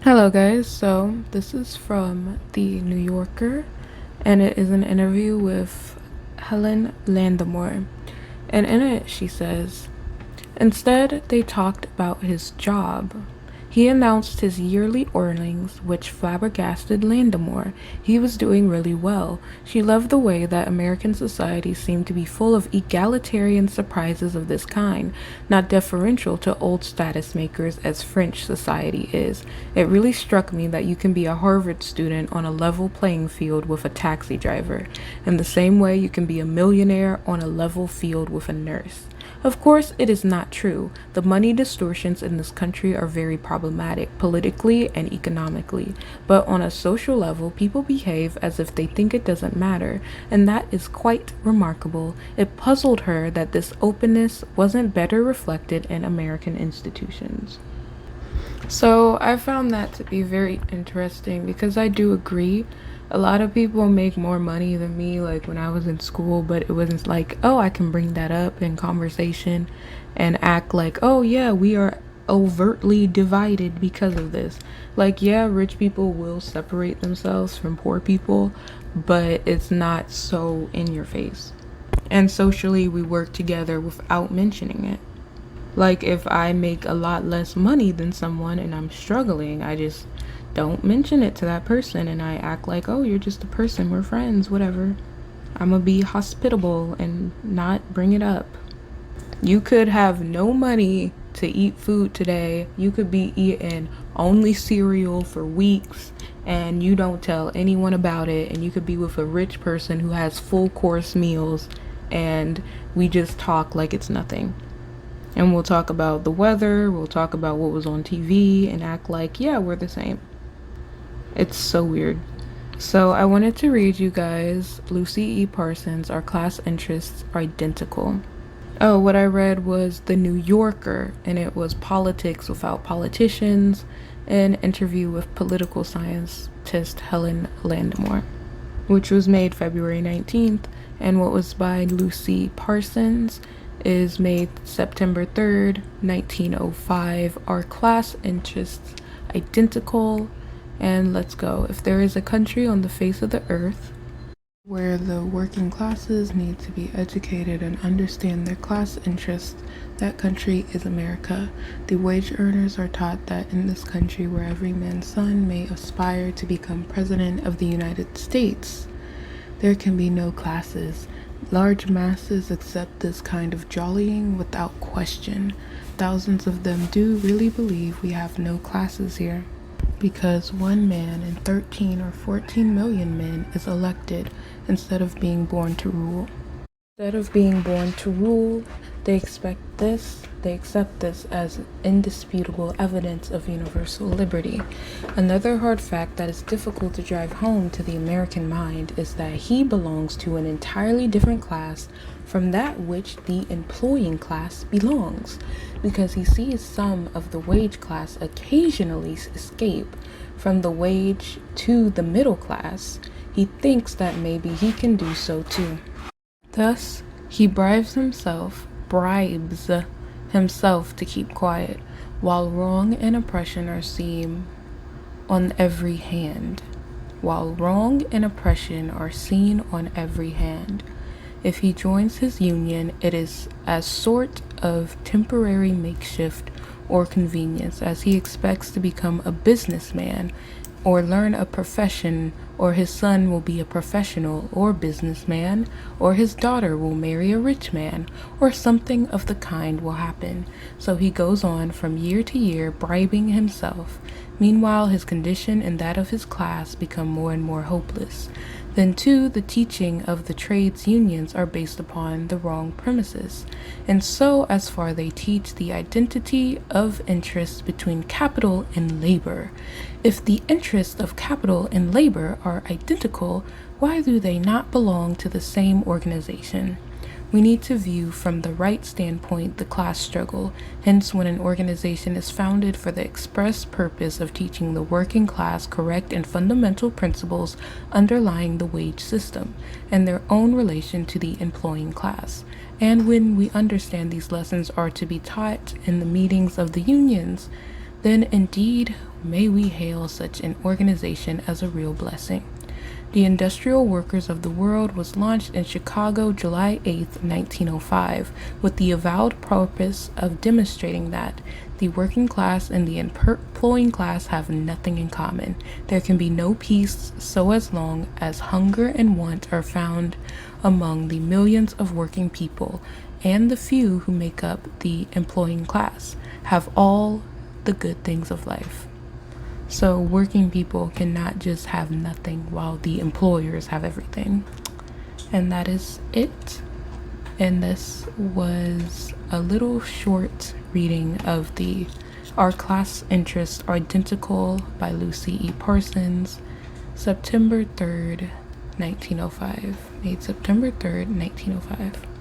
Hello, guys. So, this is from The New Yorker, and it is an interview with Helen Landemore. And in it, she says, instead, they talked about his job. He announced his yearly earnings, which flabbergasted Landemore. He was doing really well. She loved the way that American society seemed to be full of egalitarian surprises of this kind, not deferential to old status makers as French society is. It really struck me that you can be a Harvard student on a level playing field with a taxi driver, in the same way you can be a millionaire on a level field with a nurse. Of course, it is not true. The money distortions in this country are very problematic, politically and economically. But on a social level, people behave as if they think it doesn't matter, and that is quite remarkable. It puzzled her that this openness wasn't better reflected in American institutions. So I found that to be very interesting because I do agree. A lot of people make more money than me, like when I was in school, but it wasn't like, oh, I can bring that up in conversation and act like, oh, yeah, we are overtly divided because of this. Like, yeah, rich people will separate themselves from poor people, but it's not so in your face. And socially, we work together without mentioning it. Like if I make a lot less money than someone and I'm struggling, I just don't mention it to that person and I act like, oh, you're just a person, we're friends, whatever. I'm gonna be hospitable and not bring it up. You could have no money to eat food today. You could be eating only cereal for weeks and you don't tell anyone about it. And you could be with a rich person who has full course meals and we just talk like it's nothing. And we'll talk about the weather, we'll talk about what was on TV, and act like, yeah, we're the same. It's so weird. So I wanted to read you guys Lucy E. Parsons, Our Class Interests Are Identical. Oh, what I read was The New Yorker, and it was Politics Without Politicians, an interview with political scientist Helen Landemore, which was made February 19th, and what was by Lucy Parsons is made September 3rd, 1905. Our class interests identical. And let's go. If there is a country on the face of the earth where the working classes need to be educated and understand their class interests, that country is America. The wage earners are taught that in this country where every man's son may aspire to become president of the United States, there can be no classes. Large masses accept this kind of jollying without question. Thousands of them do really believe we have no classes here, because one man in 13 or 14 million men is elected instead of being born to rule. Instead of being born to rule, they accept this as indisputable evidence of universal liberty. Another hard fact that is difficult to drive home to the American mind is that he belongs to an entirely different class from that which the employing class belongs, because he sees some of the wage class occasionally escape from the wage to the middle class. He thinks that maybe he can do so too. Thus, he bribes himself to keep quiet, while wrong and oppression are seen on every hand. If he joins his union, it is as sort of temporary makeshift or convenience, as he expects to become a businessman or learn a profession, or his son will be a professional or businessman, or his daughter will marry a rich man, or something of the kind will happen. So he goes on from year to year bribing himself. Meanwhile, his condition and that of his class become more and more hopeless. Then, too, the teaching of the trades unions are based upon the wrong premises. And so, as far they teach the identity of interests between capital and labor. If the interests of capital and labor are identical, why do they not belong to the same organization? We need to view from the right standpoint the class struggle. Hence, when an organization is founded for the express purpose of teaching the working class correct and fundamental principles underlying the wage system and their own relation to the employing class, and when we understand these lessons are to be taught in the meetings of the unions, then indeed may we hail such an organization as a real blessing. The Industrial Workers of the World was launched in Chicago July 8, 1905, with the avowed purpose of demonstrating that the working class and the employing class have nothing in common. There can be no peace so as long as hunger and want are found among the millions of working people, and the few who make up the employing class have all the good things of life. So working people cannot just have nothing while the employers have everything. And that is it. And this was a little short reading of the Our Class Interests Are Identical by Lucy E. Parsons, September 3rd, 1905. Made September 3rd, 1905.